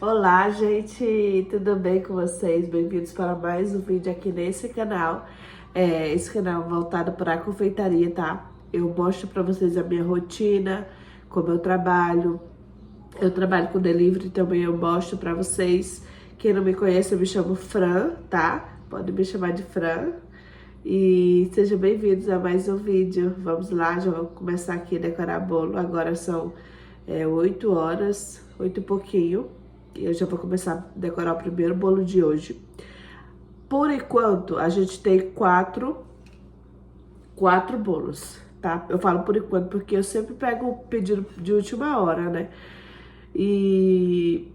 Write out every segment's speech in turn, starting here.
Olá, gente, tudo bem com vocês? Bem-vindos para mais um vídeo aqui nesse canal. Esse canal é voltado para a confeitaria, tá? Eu mostro para vocês a minha rotina, como eu trabalho. Eu trabalho com delivery também, eu mostro para vocês. Quem não me conhece, eu me chamo Fran, tá? Pode me chamar de Fran. E sejam bem-vindos a mais um vídeo. Vamos lá, já vamos começar aqui a decorar bolo. Agora são 8 horas, 8 e pouquinho. E eu já vou começar a decorar o primeiro bolo de hoje. Por enquanto, a gente tem quatro bolos, tá? Eu falo por enquanto porque eu sempre pego o pedido de última hora, né? E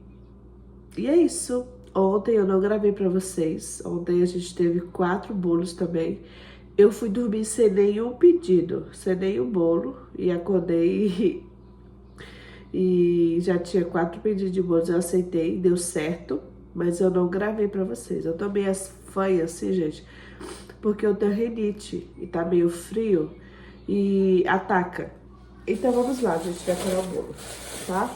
é isso. Ontem eu não gravei pra vocês. Ontem a gente teve 4 bolos também. Eu fui dormir sem nenhum pedido, sem nenhum bolo. E acordei e já tinha 4 pedidos de bolos. Eu aceitei, deu certo. Mas eu não gravei pra vocês. Eu tomei as fanhas assim, gente, porque eu tenho rinite e tá meio frio e ataca. Então vamos lá, gente, decorar o bolo, tá?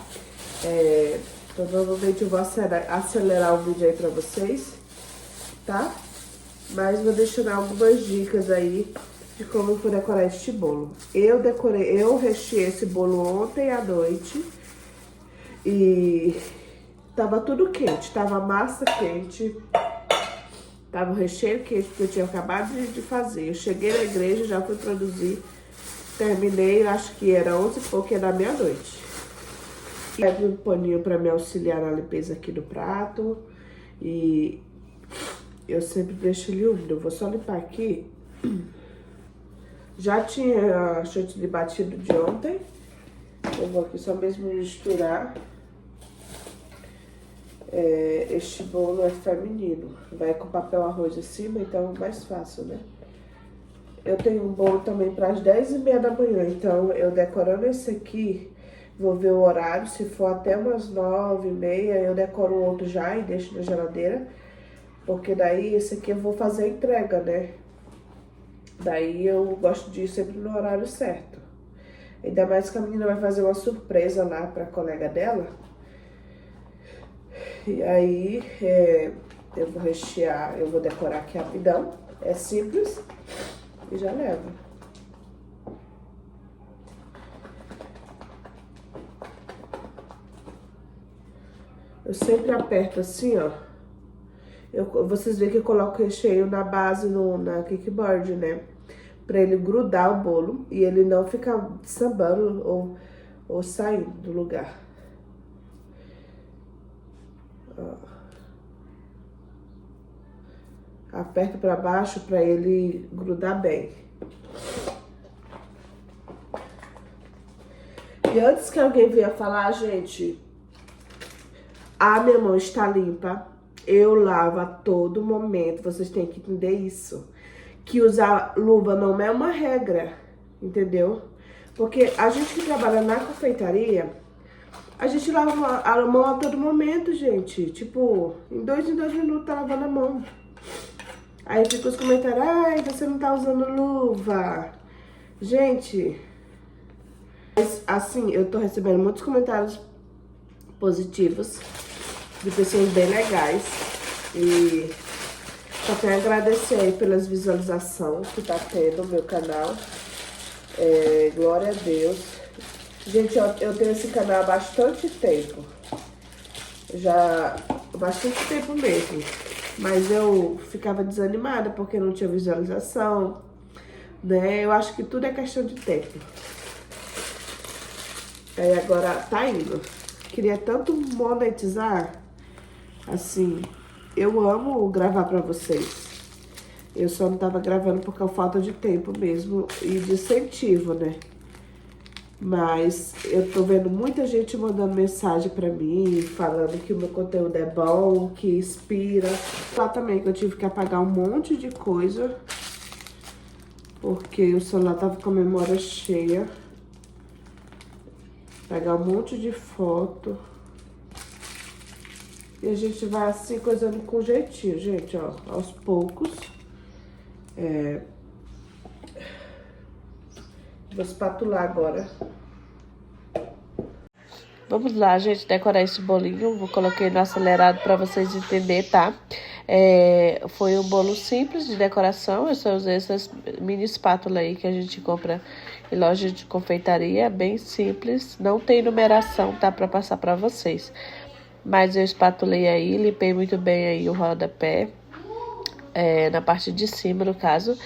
Provavelmente eu vou acelerar o vídeo aí pra vocês, tá? Mas vou deixar algumas dicas aí de como eu vou decorar este bolo. Eu recheei esse bolo ontem à noite e tava tudo quente, tava a massa quente, tava o recheio quente que eu tinha acabado de fazer. Eu cheguei na igreja, já fui produzir, terminei, acho que era 11 e pouco, da meia-noite. Pego um paninho para me auxiliar na limpeza aqui do prato. E eu sempre deixo ele úmido. Eu vou só limpar aqui. Já tinha chantilly batido de ontem. Eu vou aqui só mesmo misturar. Este bolo é feminino. Vai com papel arroz em cima, então é mais fácil, né? Eu tenho um bolo também para as 10h30 da manhã. Então, eu decorando esse aqui... Vou ver o horário, se for até umas 9h30, eu decoro o outro já e deixo na geladeira. Porque daí esse aqui eu vou fazer a entrega, né? Daí eu gosto de ir sempre no horário certo. Ainda mais que a menina vai fazer uma surpresa lá pra colega dela. E aí eu vou rechear, eu vou decorar aqui rapidão. É simples e já levo. Eu sempre aperto assim, ó. Vocês veem que eu coloco recheio na base, na kickboard, né? Pra ele grudar o bolo e ele não ficar sambando ou saindo do lugar. Ó. Aperto pra baixo pra ele grudar bem. E antes que alguém venha falar, gente, a minha mão está limpa. Eu lavo a todo momento. Vocês têm que entender isso. Que usar luva não é uma regra, entendeu? Porque a gente que trabalha na confeitaria, a gente lava a mão a todo momento, gente. Tipo, em 2 minutos tá lavando a mão. Aí fica os comentários, ai, você não tá usando luva. Gente, assim, eu tô recebendo muitos comentários positivos de pessoas bem legais. E só quero agradecer aí pelas visualizações que tá tendo no meu canal. Glória a Deus. Gente, eu tenho esse canal há bastante tempo. Já há bastante tempo mesmo. Mas eu ficava desanimada porque não tinha visualização, né? Eu acho que tudo é questão de tempo. Aí agora tá indo. Queria tanto monetizar. Assim, eu amo gravar pra vocês. Eu só não tava gravando por falta de tempo mesmo e de incentivo, né? Mas eu tô vendo muita gente mandando mensagem pra mim, falando que o meu conteúdo é bom, que inspira. Lá também que eu tive que apagar um monte de coisa, porque o celular tava com a memória cheia. Pegar um monte de foto. E a gente vai assim, coisando com jeitinho, gente, ó, aos poucos. Vou espatular agora. Vamos lá, gente, decorar esse bolinho. Vou coloquei no acelerado para vocês entenderem, tá? Foi um bolo simples de decoração. Eu só usei essas mini espátula aí que a gente compra em loja de confeitaria. Bem simples. Não tem numeração, tá? Para passar para vocês. Mas eu espatulei aí, limpei muito bem aí o rodapé. Na parte de cima, no caso.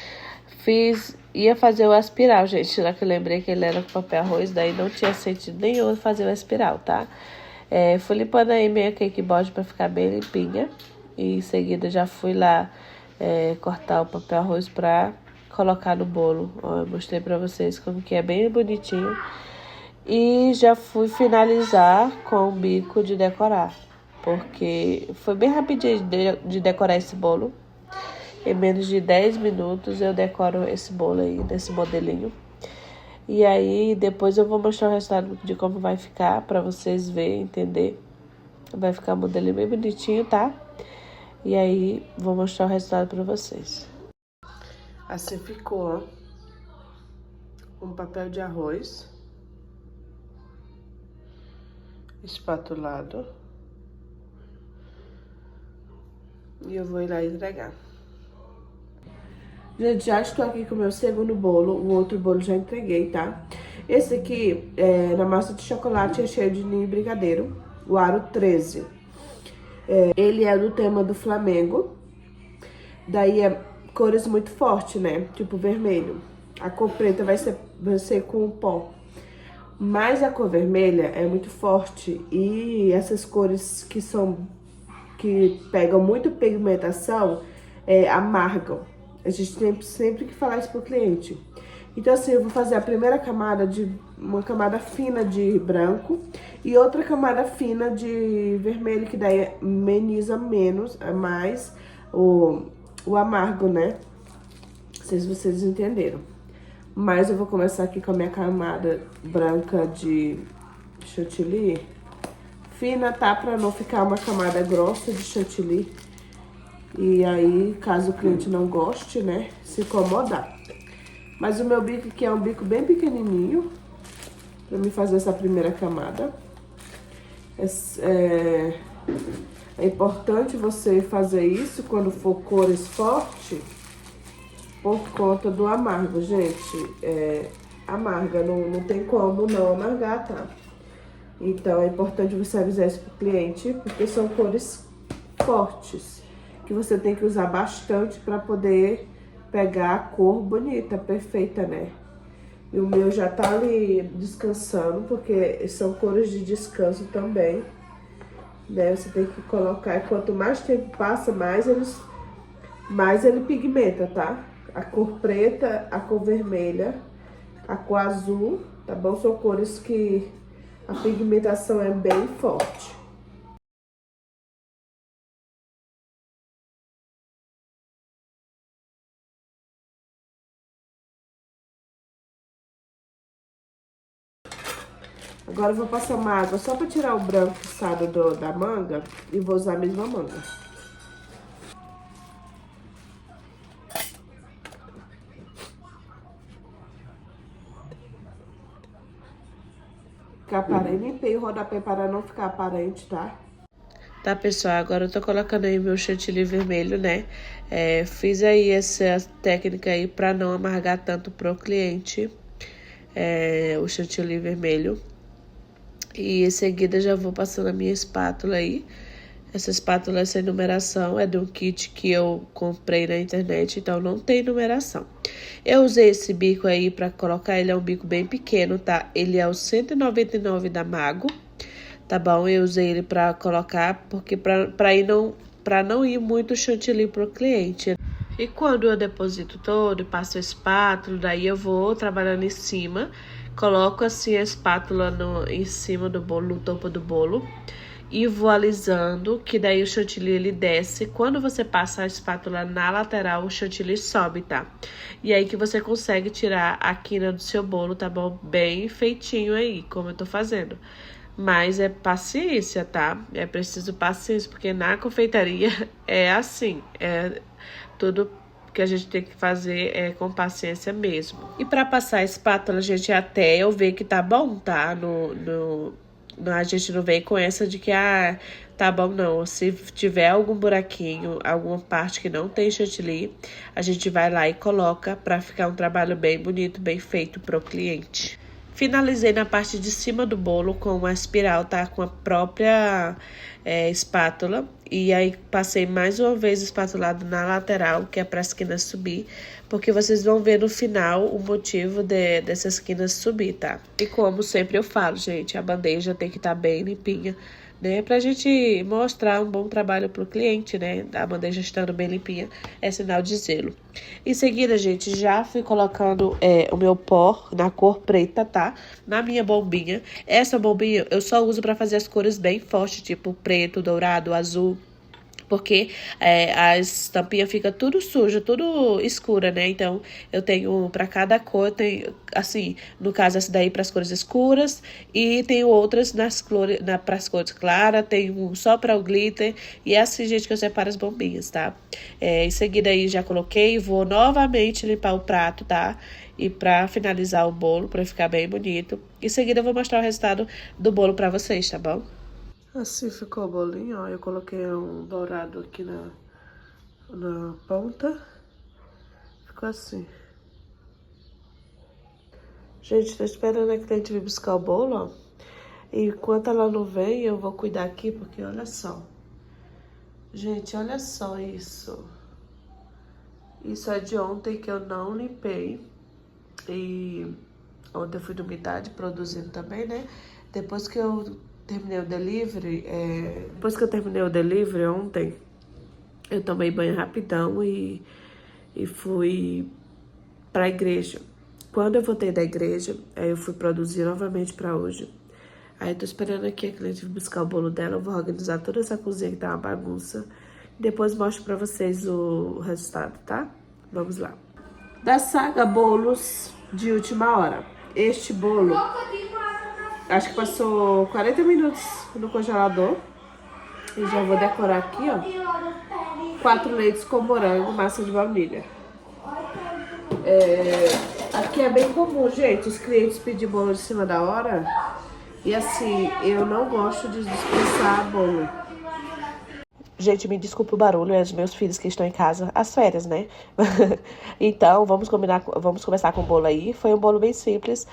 Ia fazer o espiral, gente. Já que eu lembrei que ele era com papel arroz, daí não tinha sentido nenhum fazer o espiral, tá? Fui limpando aí minha cake board pra ficar bem limpinha. E em seguida já fui lá cortar o papel arroz pra colocar no bolo. Ó, eu mostrei pra vocês como que é bem bonitinho. E já fui finalizar com o bico de decorar. Porque foi bem rapidinho de decorar esse bolo. Em menos de 10 minutos eu decoro esse bolo aí, desse modelinho. E aí depois eu vou mostrar o resultado de como vai ficar, pra vocês verem, entender. Vai ficar um modelinho bem bonitinho, tá? E aí vou mostrar o resultado pra vocês. Assim ficou, ó. Um papel de arroz. Espatulado. E eu vou ir lá entregar. Gente, já estou aqui com o meu segundo bolo. O outro bolo já entreguei, tá? Esse aqui, na massa de chocolate, é cheio de ninho e brigadeiro. O aro 13. Ele é do tema do Flamengo. Daí é cores muito fortes, né? Tipo vermelho. A cor preta vai ser com o pó. Mas a cor vermelha é muito forte. E essas cores que pegam muito pigmentação, amargam. A gente tem sempre que falar isso pro cliente. Então assim, eu vou fazer a primeira camada uma camada fina de branco e outra camada fina de vermelho, que daí ameniza mais o amargo, né? Não sei se vocês entenderam. Mas eu vou começar aqui com a minha camada branca de chantilly. Fina, tá? Pra não ficar uma camada grossa de chantilly. E aí, caso o cliente não goste, né, se incomodar. Mas o meu bico aqui é um bico bem pequenininho, pra me fazer essa primeira camada. É importante você fazer isso quando for cores fortes, por conta do amargo, gente. Amarga, não tem como não amargar, tá? Então, é importante você avisar isso pro cliente, porque são cores fortes, que você tem que usar bastante para poder pegar a cor bonita, perfeita, né? E o meu já tá ali descansando, porque são cores de descanso também, né? Você tem que colocar, e quanto mais tempo passa, mais ele pigmenta, tá? A cor preta, a cor vermelha, a cor azul, tá bom? São cores que a pigmentação é bem forte. Agora eu vou passar uma água só pra tirar o branco assado da manga e vou usar a mesma manga. Ficar aparente, limpei o rodapé para não ficar aparente, tá? Tá, pessoal, agora eu tô colocando aí meu chantilly vermelho, né? Fiz aí essa técnica aí pra não amargar tanto pro cliente, o chantilly vermelho. E em seguida já vou passando a minha espátula aí. Essa espátula sem numeração é de um kit que eu comprei na internet, então não tem numeração. Eu usei esse bico aí pra colocar, ele é um bico bem pequeno, tá? Ele é o 199 da Mago, tá bom? Eu usei ele pra colocar, porque pra não ir muito chantilly pro cliente. E quando eu deposito todo e passo a espátula, daí eu vou trabalhando em cima, coloco assim a espátula em cima do bolo, no topo do bolo, e vou alisando, que daí o chantilly ele desce. Quando você passa a espátula na lateral, o chantilly sobe, tá? E aí que você consegue tirar a quina do seu bolo, tá bom? Bem feitinho aí, como eu tô fazendo. Mas é paciência, tá? É preciso paciência, porque na confeitaria é assim, tudo que a gente tem que fazer é com paciência mesmo. E pra passar a espátula, gente, até eu ver que tá bom, tá? A gente não vem com essa de que, tá bom, não. Se tiver algum buraquinho, alguma parte que não tem chantilly, a gente vai lá e coloca pra ficar um trabalho bem bonito, bem feito pro cliente. Finalizei na parte de cima do bolo com uma espiral, tá? Com a própria espátula. E aí passei mais uma vez espatulado na lateral, que é para a esquina subir. Porque vocês vão ver no final o motivo dessa esquina subir, tá? E como sempre eu falo, gente, a bandeja tem que estar bem limpinha, né? Pra gente mostrar um bom trabalho pro cliente, né? A bandeja estando bem limpinha é sinal de zelo. Em seguida, gente, já fui colocando o meu pó na cor preta, tá? Na minha bombinha. Essa bombinha eu só uso pra fazer as cores bem fortes, tipo preto, dourado, azul. Porque a estampinha fica tudo suja, tudo escura, né? Então, eu tenho para cada cor, tem assim, no caso, essa daí para as cores escuras, e tenho outras para as cores claras, tenho um só para o glitter, e é assim, gente, que eu separo as bombinhas, tá? Em seguida aí, já coloquei, vou novamente limpar o prato, tá? E para finalizar o bolo, para ficar bem bonito. Em seguida, eu vou mostrar o resultado do bolo para vocês, tá bom? Assim ficou o bolinho, ó. Eu coloquei um dourado aqui na ponta. Ficou assim. Gente, tô esperando a cliente vir buscar o bolo, ó. E enquanto ela não vem, eu vou cuidar aqui, porque olha só. Gente, olha só isso. Isso é de ontem que eu não limpei. E ontem eu fui de umidade produzindo também, né? Depois que eu terminei o delivery, ontem, eu tomei banho rapidão e fui pra igreja. Quando eu voltei da igreja, aí eu fui produzir novamente pra hoje. Aí eu tô esperando aqui a cliente buscar o bolo dela, eu vou organizar toda essa cozinha que tá uma bagunça. Depois mostro pra vocês o resultado, tá? Vamos lá. Da saga bolos de última hora. Este bolo, acho que passou 40 minutos no congelador. E já vou decorar aqui, ó. 4 leites com morango, massa de baunilha. Aqui é bem comum, gente, os clientes pedirem bolo de cima da hora. E assim, eu não gosto de dispensar bolo. Gente, me desculpe o barulho, é os meus filhos que estão em casa, as férias, né? Então, vamos começar com o bolo aí. Foi um bolo bem simples,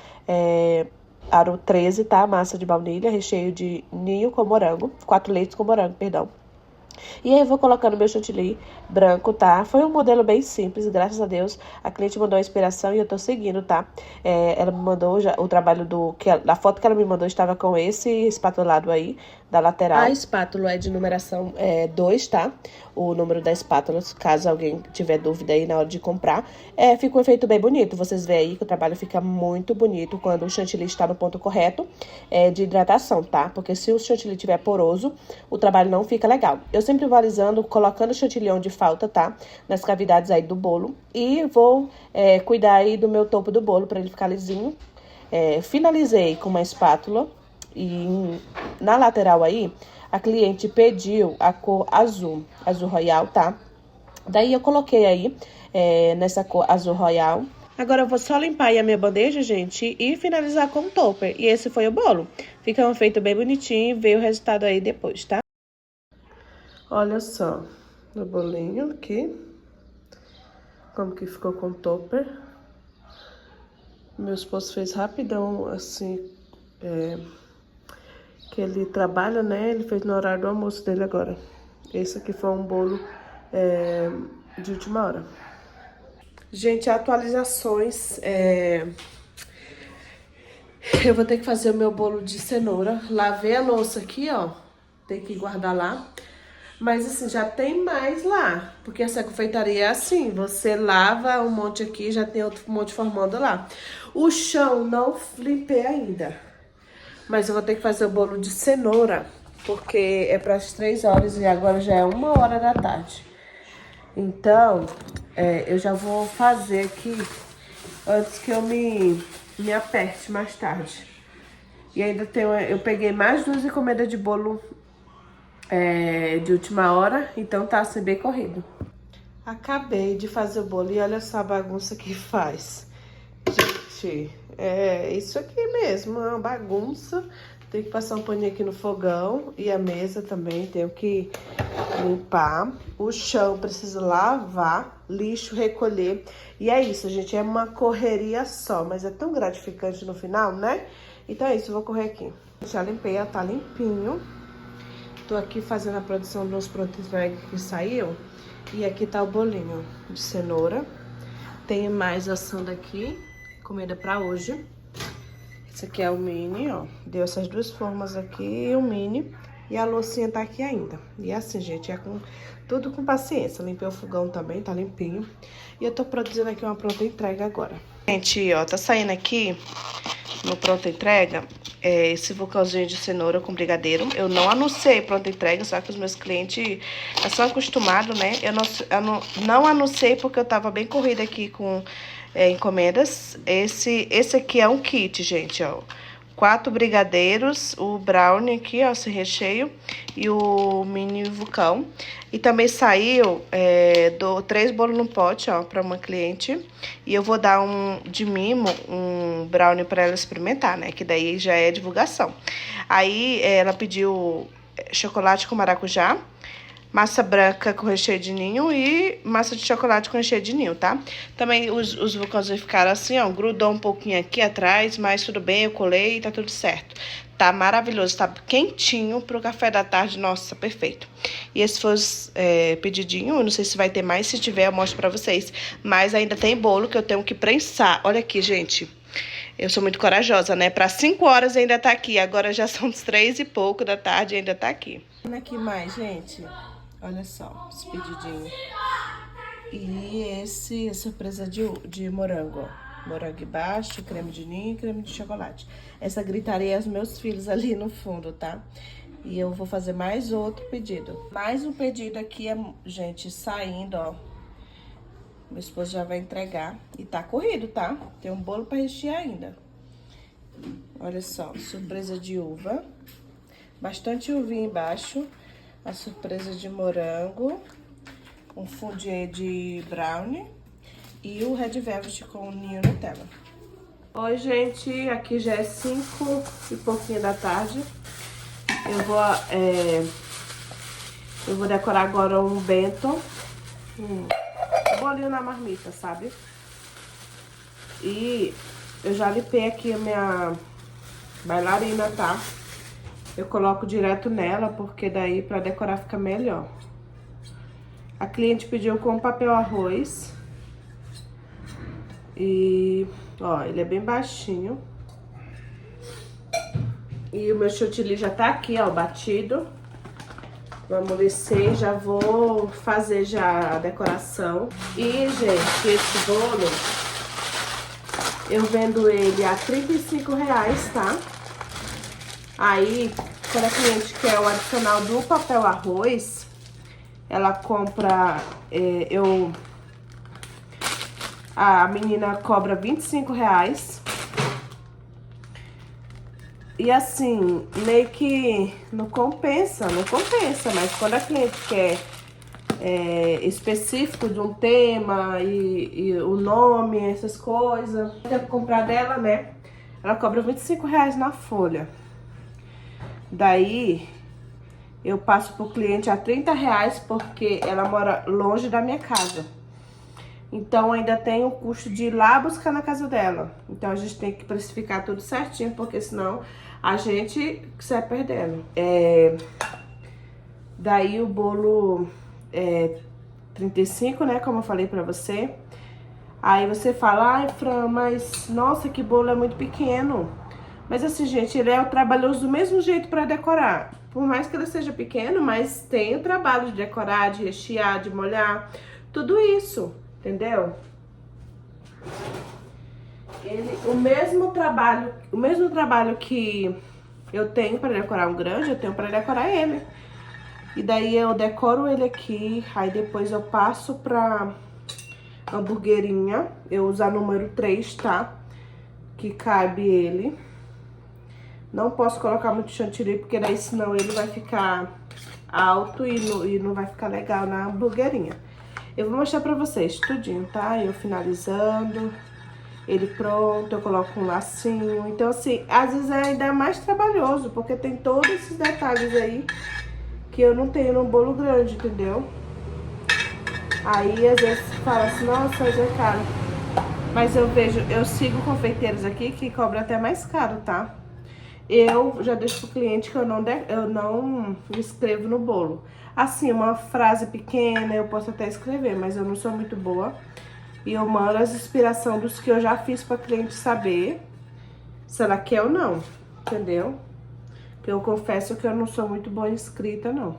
aro 13, tá? Massa de baunilha, recheio de ninho com morango, 4 leites com morango, perdão. E aí eu vou colocando meu chantilly branco, tá? Foi um modelo bem simples, graças a Deus. A cliente mandou a inspiração e eu tô seguindo, tá? Ela me mandou já o trabalho a foto que ela me mandou estava com esse espatulado aí, da lateral. A espátula é de numeração 2, tá? O número da espátula, caso alguém tiver dúvida aí na hora de comprar. Fica um efeito bem bonito. Vocês veem aí que o trabalho fica muito bonito quando o chantilly está no ponto correto de hidratação, tá? Porque se o chantilly estiver poroso, o trabalho não fica legal. Eu sempre vou alisando, colocando o chantilly onde falta, tá? Nas cavidades aí do bolo. E vou cuidar aí do meu topo do bolo para ele ficar lisinho. Finalizei com uma espátula. E na lateral aí, a cliente pediu a cor azul royal, tá? Daí eu coloquei aí nessa cor azul royal. Agora eu vou só limpar aí a minha bandeja, gente, e finalizar com o topper. E esse foi o bolo. Fica um efeito bem bonitinho e veio o resultado aí depois, tá? Olha só, o bolinho aqui. Como que ficou com o topper. Meu esposo fez rapidão, assim, que ele trabalha, né? Ele fez no horário do almoço dele agora. Esse aqui foi um bolo de última hora. Gente, atualizações. Eu vou ter que fazer o meu bolo de cenoura. Lavei a louça aqui, ó. Tem que guardar lá. Mas assim, já tem mais lá. Porque essa confeitaria é assim. Você lava um monte aqui, já tem outro monte formando lá. O chão não limpei ainda. Mas eu vou ter que fazer o bolo de cenoura, porque é para as 3 horas e agora já é 1h da tarde. Então, eu já vou fazer aqui antes que eu me aperte mais tarde. E ainda eu peguei mais 2 encomendas de bolo de última hora, então tá assim bem corrido. Acabei de fazer o bolo e olha só a bagunça que faz. Gente, isso aqui mesmo, é uma bagunça. Tenho que passar um paninho aqui no fogão. E a mesa também tenho que limpar. O chão preciso lavar, lixo, recolher. E é isso, gente. É uma correria só, mas é tão gratificante no final, né? Então é isso, eu vou correr aqui. Já limpei, ela tá limpinho. Tô aqui fazendo a produção dos pronto entrega que saiu. E aqui tá o bolinho de cenoura. Tem mais assando aqui, comida pra hoje. Esse aqui é o mini, ó. Deu essas duas formas aqui e o mini. E a loucinha tá aqui ainda. E assim, gente, é tudo com paciência. Limpei o fogão também, tá limpinho. E eu tô produzindo aqui uma pronta entrega agora. Gente, ó, tá saindo aqui no pronta entrega esse vulcãozinho de cenoura com brigadeiro. Eu não anunciei pronta entrega, só que os meus clientes já são acostumados, né? Eu não anunciei porque eu tava bem corrida aqui com encomendas. Esse aqui é um kit, gente, ó. 4 brigadeiros, o brownie aqui, ó, sem recheio, e o mini vulcão. E também saiu 3 bolos no pote, ó, pra uma cliente. E eu vou dar de mimo, um brownie pra ela experimentar, né? Que daí já é divulgação. Aí ela pediu chocolate com maracujá, massa branca com recheio de ninho e massa de chocolate com recheio de ninho, tá? Também os vulcãozinhos ficaram assim, ó, grudou um pouquinho aqui atrás, mas tudo bem, eu colei e tá tudo certo. Tá maravilhoso, tá quentinho pro café da tarde, nossa, perfeito. E esse foi os pedidinho, eu não sei se vai ter mais, se tiver eu mostro pra vocês. Mas ainda tem bolo que eu tenho que prensar. Olha aqui, gente. Eu sou muito corajosa, né? Pra 5 horas ainda tá aqui, agora já são uns 3 e pouco da tarde e ainda tá aqui. Olha aqui mais, gente. Olha só, esse pedidinho. E esse surpresa de morango, ó. Morango embaixo, creme de ninho e creme de chocolate. Essa gritaria é os meus filhos ali no fundo, tá? E eu vou fazer mais outro pedido. Mais um pedido aqui, gente, saindo, ó. Meu esposo já vai entregar. E tá corrido, tá? Tem um bolo pra rechear ainda. Olha só, surpresa de uva. Bastante uvinha embaixo. A surpresa de morango, um fondue de brownie e o red velvet com ninho Nutella. Oi, gente, aqui já é 5 e pouquinho da tarde. Eu vou decorar agora um bento, um bolinho na marmita, sabe? E eu já limpei aqui a minha bailarina, tá? Eu coloco direto nela, porque daí pra decorar fica melhor. A cliente pediu com papel arroz. E, ó, ele é bem baixinho. E o meu chantilly já tá aqui, ó, batido. Vamos amolecer, já vou fazer já a decoração. E, gente, esse bolo, eu vendo ele a R$35, tá? Aí, quando a cliente quer o adicional do papel arroz, ela compra, a menina cobra R$25. E assim, meio que não compensa, mas quando a cliente quer específico de um tema e o nome, essas coisas, eu comprar dela, né? Ela cobra R$25 na folha. Daí, eu passo pro cliente a R$30 porque ela mora longe da minha casa. Então, ainda tem o custo de ir lá buscar na casa dela. Então, a gente tem que precificar tudo certinho, porque senão a gente sai perdendo. Daí, o bolo é 35, né? Como eu falei pra você. Aí você fala, ai, Fran, mas nossa, que bolo é muito pequeno. Mas assim, gente, ele é trabalhoso do mesmo jeito pra decorar. Por mais que ele seja pequeno, mas tem o trabalho de decorar, de rechear, de molhar. Tudo isso, entendeu? O mesmo trabalho que eu tenho pra decorar um grande, eu tenho pra decorar ele. E daí eu decoro ele aqui, aí depois eu passo pra hamburguerinha. Eu uso a número 3, tá? Que cabe ele. Não posso colocar muito chantilly, porque daí senão ele vai ficar alto e não vai ficar legal na hamburguerinha. Eu vou mostrar pra vocês tudinho, tá? Eu finalizando. ele pronto, eu coloco um lacinho. Então, assim, às vezes é ainda mais trabalhoso, porque tem todos esses detalhes aí que eu não tenho num bolo grande, entendeu? Aí, às vezes, fala assim, nossa, hoje é caro. Mas eu sigo confeiteiros aqui que cobram até mais caro, tá? Eu já deixo pro cliente que eu não escrevo no bolo. Assim, uma frase pequena eu posso até escrever, mas eu não sou muito boa. E eu mando as inspirações dos que eu já fiz pra cliente saber se ela quer ou não, entendeu? Porque eu confesso que eu não sou muito boa em escrita, não.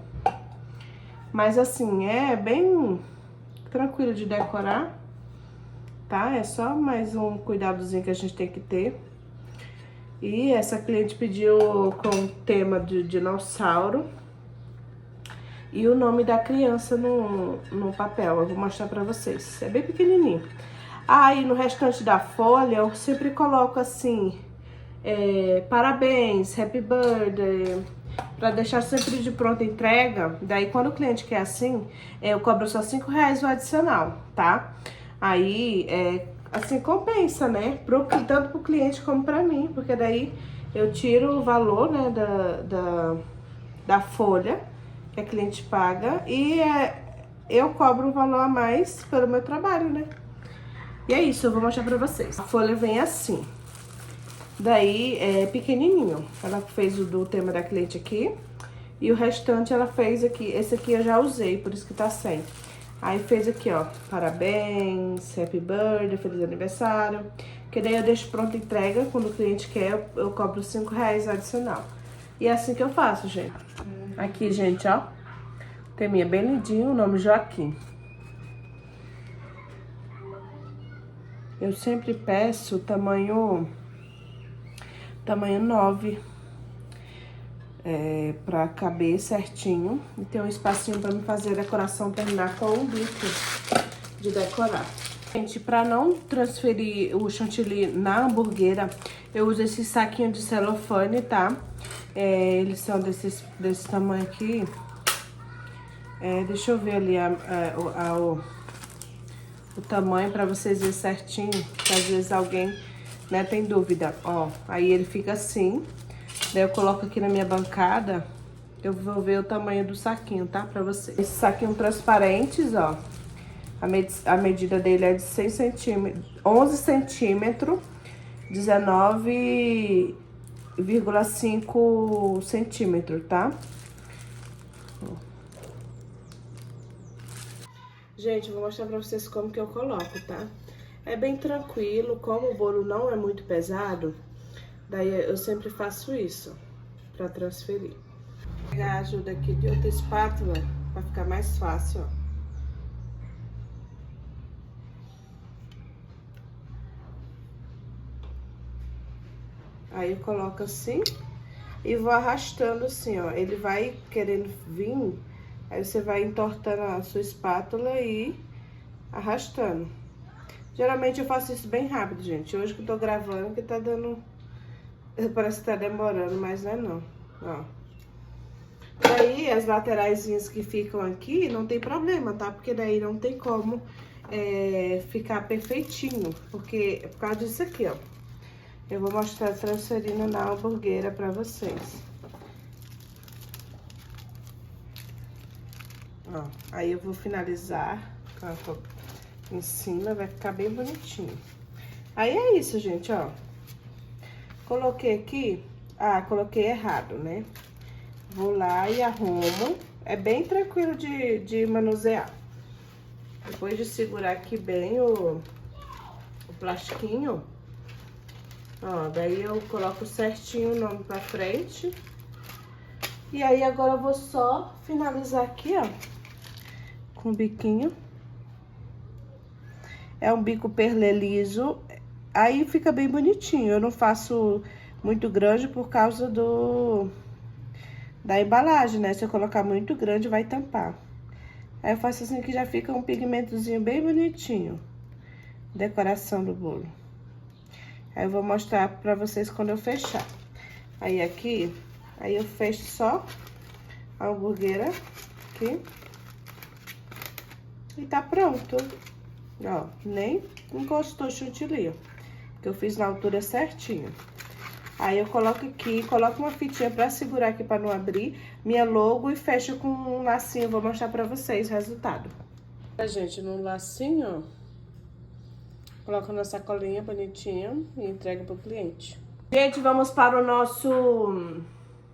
Mas assim, é bem tranquilo de decorar, tá? É só mais um cuidadozinho que a gente tem que ter. E essa cliente pediu com tema de dinossauro e o nome da criança no papel. Eu vou mostrar pra vocês. É bem pequenininho. Aí no restante da folha eu sempre coloco assim, parabéns, happy birthday, pra deixar sempre de pronta entrega. Daí quando o cliente quer assim, eu cobro só R$5 o adicional, tá? Aí, assim, compensa, né? Tanto pro cliente como pra mim, porque daí eu tiro o valor, né, da folha que a cliente paga e eu cobro um valor a mais pelo meu trabalho, né? E é isso, eu vou mostrar pra vocês. A folha vem assim. Daí, é pequenininho. Ela fez o do tema da cliente aqui. E o restante ela fez aqui. Esse aqui eu já usei, por isso que tá sem. Aí fez aqui, ó. Parabéns, happy birthday, feliz aniversário. Que daí eu deixo pronta entrega. Quando o cliente quer, eu cobro R$5 adicional. E é assim que eu faço, gente. Aqui, gente, ó. Teminha bem lindinho, o nome Joaquim. Eu sempre peço tamanho 9, pra caber certinho. E ter um espacinho pra me fazer a decoração, terminar com um bico de decorar. Gente, pra não transferir o chantilly na hamburguera, eu uso esse saquinho de celofane, tá? Eles são desse tamanho aqui. Deixa eu ver ali o tamanho pra vocês verem certinho, que às vezes alguém, né, tem dúvida. Ó, aí ele fica assim, daí eu coloco aqui na minha bancada, eu vou ver o tamanho do saquinho, tá, pra vocês. Esse saquinho transparentes, ó, a medida dele é de 6 centímetros, 11 centímetros, 19,5 centímetros, tá? Gente, eu vou mostrar pra vocês como que eu coloco, tá? É bem tranquilo, como o bolo não é muito pesado, daí eu sempre faço isso, pra transferir. Vou pegar a ajuda aqui de outra espátula, pra ficar mais fácil, ó. Aí eu coloco assim e vou arrastando assim, ó. Ele vai querendo vir, aí você vai entortando a sua espátula e arrastando. Geralmente eu faço isso bem rápido, gente. Hoje que eu tô gravando, que tá dando... Parece que tá demorando, mas não é não. Ó. Daí, as lateraisinhas que ficam aqui, não tem problema, tá? Porque daí não tem como ficar perfeitinho. Porque é por causa disso aqui, ó. Eu vou mostrar transferindo na hamburguera pra vocês. Ó, aí eu vou finalizar em cima, vai ficar bem bonitinho. Aí é isso, gente, ó. Coloquei aqui, coloquei errado, né? Vou lá e arrumo. É bem tranquilo de manusear. Depois de segurar aqui bem o plastiquinho, ó, daí eu coloco certinho o nome pra frente. E aí agora eu vou só finalizar aqui, ó, com o biquinho. É um bico perlê liso, aí fica bem bonitinho. Eu não faço muito grande por causa da embalagem, né? Se eu colocar muito grande, vai tampar. Aí eu faço assim que já fica um pigmentozinho bem bonitinho. Decoração do bolo. Aí eu vou mostrar pra vocês quando eu fechar. Aí aqui, aí eu fecho só a hamburguera aqui. E tá pronto. Ó, nem encostou o chantilly. que eu fiz na altura certinho. Aí eu coloco aqui, coloco uma fitinha pra segurar aqui pra não abrir minha logo e fecho com um lacinho. Eu vou mostrar pra vocês o resultado. Gente, no lacinho, ó. Coloco na sacolinha bonitinha e entrega pro cliente. Gente, vamos para o nosso...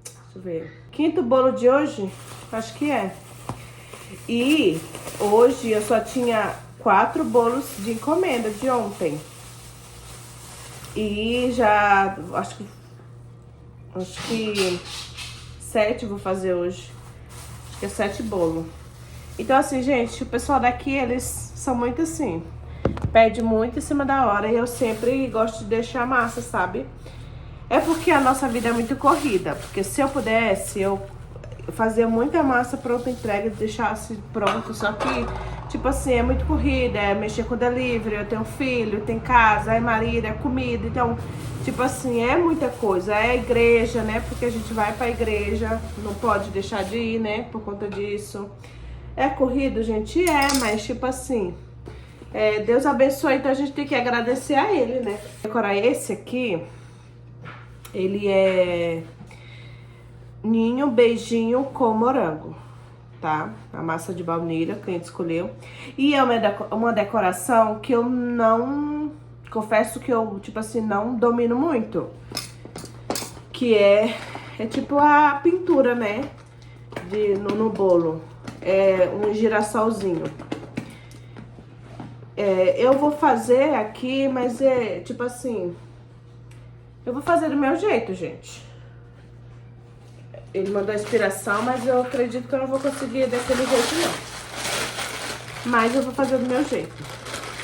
Deixa eu ver. Quinto bolo de hoje? Acho que é. E hoje eu só tinha 4 bolos de encomenda de ontem. E já... Acho que 7 vou fazer hoje. Acho que é 7 bolos. Então assim, gente, o pessoal daqui, eles são muito assim... Pede muito em cima da hora e eu sempre gosto de deixar massa, sabe? É porque a nossa vida é muito corrida. Porque se eu pudesse, eu fazia muita massa pronta entrega, deixasse pronto. Só que, tipo assim, é muito corrida, é mexer com delivery, eu tenho filho, tem casa, é marido, é comida. Então, tipo assim, é muita coisa. É igreja, né? Porque a gente vai pra igreja, não pode deixar de ir, né? Por conta disso. É corrido, gente? É, mas tipo assim... Deus abençoe, então a gente tem que agradecer a ele, né? Agora, esse aqui, ele é ninho beijinho com morango, tá? A massa de baunilha, que a gente escolheu. E é uma decoração que eu não... Confesso que eu, tipo assim, não domino muito. Que é tipo a pintura, né? No bolo. É um girassolzinho. Eu vou fazer aqui, mas é tipo assim... Eu vou fazer do meu jeito, gente. Ele mandou a inspiração, mas eu acredito que eu não vou conseguir daquele jeito, não. Mas eu vou fazer do meu jeito.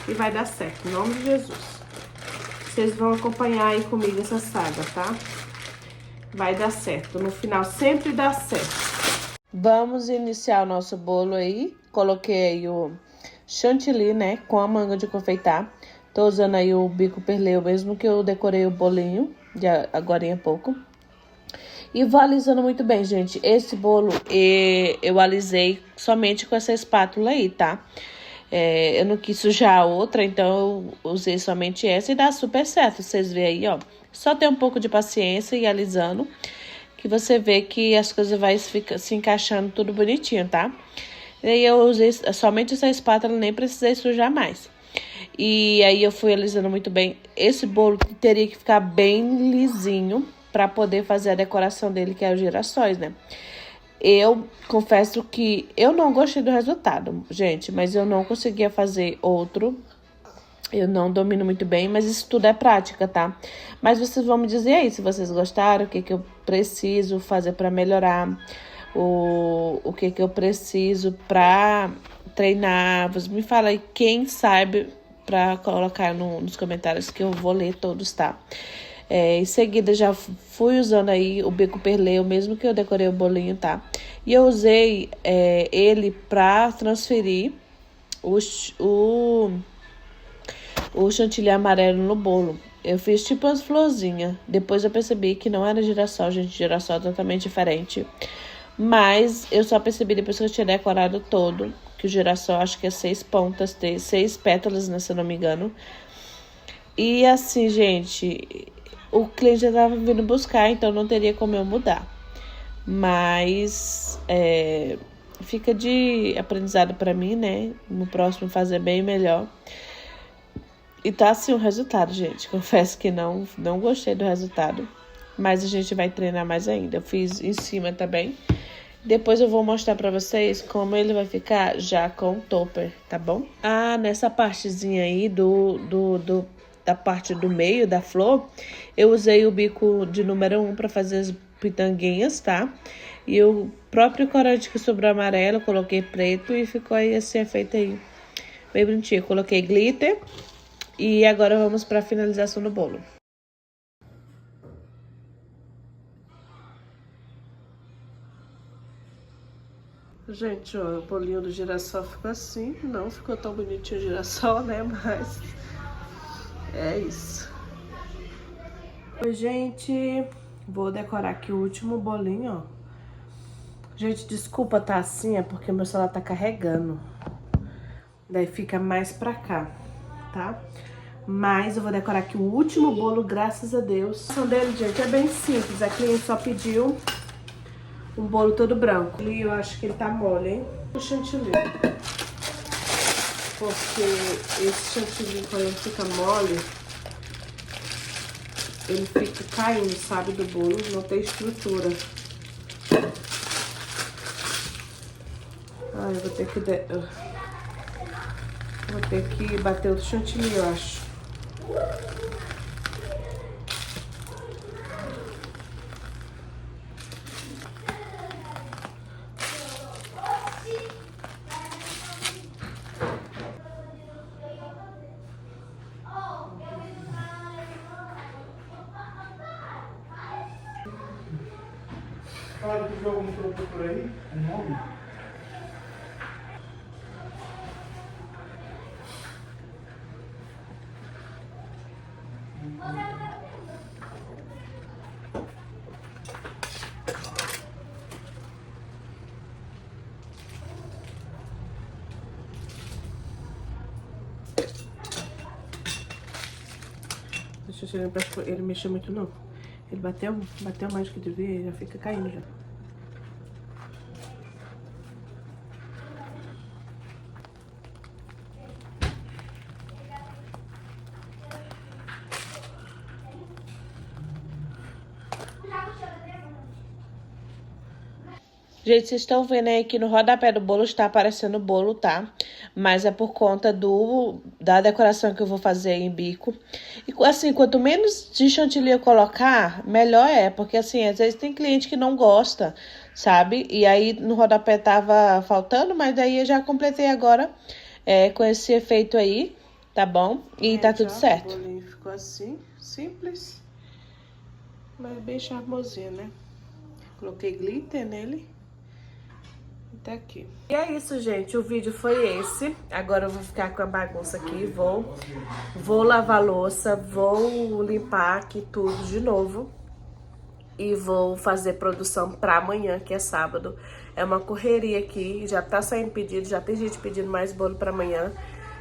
E vai dar certo, em nome de Jesus. Vocês vão acompanhar aí comigo essa saga, tá? Vai dar certo. No final sempre dá certo. Vamos iniciar o nosso bolo aí. Coloquei aí o... chantilly, né, com a manga de confeitar. Tô usando aí o bico perleu, mesmo que eu decorei o bolinho de agora em pouco. E vou alisando muito bem, gente. Esse bolo eu alisei somente com essa espátula aí, tá? Eu não quis sujar a outra, então eu usei somente essa e dá super certo. Vocês veem aí, ó. Só ter um pouco de paciência e alisando, que você vê que as coisas vai se encaixando tudo bonitinho, tá? E aí eu usei somente essa espátula, nem precisei sujar mais. E aí eu fui alisando muito bem. Esse bolo teria que ficar bem lisinho para poder fazer a decoração dele, que é os girassóis, né? Eu confesso que eu não gostei do resultado, gente, mas eu não conseguia fazer outro. Eu não domino muito bem, mas isso tudo é prática, tá? Mas vocês vão me dizer aí se vocês gostaram, o que eu preciso fazer para melhorar. O que eu preciso pra treinar. Você me fala aí quem sabe pra colocar nos comentários que eu vou ler todos, tá? Em seguida já fui usando aí o bico perleu, mesmo que eu decorei o bolinho, tá? E eu usei ele pra transferir o chantilly amarelo no bolo. Eu fiz tipo umas florzinhas. Depois eu percebi que não era girassol, gente. Girassol é totalmente diferente. Mas eu só percebi depois que eu tinha decorado todo, que o girassol acho que é 6 pontas, tem 6 pétalas, né, se eu não me engano. E assim, gente, o cliente já tava vindo buscar, então não teria como eu mudar. Mas fica de aprendizado pra mim, né, no próximo fazer bem melhor. E tá assim o resultado, gente. Confesso que não gostei do resultado, mas a gente vai treinar mais ainda. Eu fiz em cima também. Depois eu vou mostrar pra vocês como ele vai ficar já com o topper, tá bom? Ah, nessa partezinha aí da parte do meio da flor, eu usei o bico de número 1 pra fazer as pitanguinhas, tá? E o próprio corante que sobrou amarelo, eu coloquei preto e ficou aí esse efeito aí, bem bonitinho. Coloquei glitter e agora vamos pra finalização do bolo. Gente, ó, o bolinho do girassol ficou assim. Não ficou tão bonitinho o girassol, né? Mas é isso. Oi, gente. Vou decorar aqui o último bolinho, ó. Gente, desculpa tá assim, é porque meu celular tá carregando. Daí fica mais pra cá, tá? Mas eu vou decorar aqui o último bolo, graças a Deus. A dele, gente, é bem simples. A cliente só pediu um bolo todo branco. E eu acho que ele tá mole, hein? O chantilly. Porque esse chantilly, quando ele fica mole, ele fica caindo, sabe, do bolo. Não tem estrutura. Ah, eu vou ter que... Vou ter que bater o chantilly, eu acho. Fala, tu viu algum produto por aí? Um nome? Deixa eu ver pra ele mexer muito não. Ele bateu mais do que devia e já fica caindo já. Gente, vocês estão vendo aí que no rodapé do bolo está aparecendo o bolo, tá? Mas é por conta da decoração que eu vou fazer em bico. E assim, quanto menos de chantilly eu colocar, melhor é. Porque assim, às vezes tem cliente que não gosta, sabe? E aí no rodapé tava faltando, mas daí eu já completei agora com esse efeito aí, tá bom? E tá tudo certo. O bolinho ficou assim, simples, mas bem charmosinho, né? Coloquei glitter nele. Tá aqui. E é isso, gente. O vídeo foi esse. Agora eu vou ficar com a bagunça aqui. Vou lavar a louça. Vou limpar aqui tudo de novo. E vou fazer produção pra amanhã, que é sábado. É uma correria aqui. Já tá saindo pedido. Já tem gente pedindo mais bolo pra amanhã.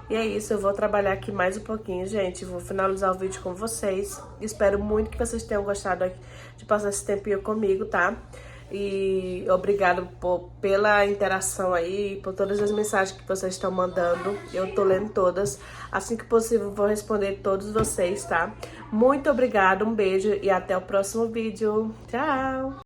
E é isso. Eu vou trabalhar aqui mais um pouquinho, gente. Vou finalizar o vídeo com vocês. Espero muito que vocês tenham gostado de passar esse tempinho comigo, tá? E obrigado pela interação aí, por todas as mensagens que vocês estão mandando. Eu tô lendo todas. Assim que possível, vou responder todos vocês, tá? Muito obrigada, um beijo e até o próximo vídeo. Tchau!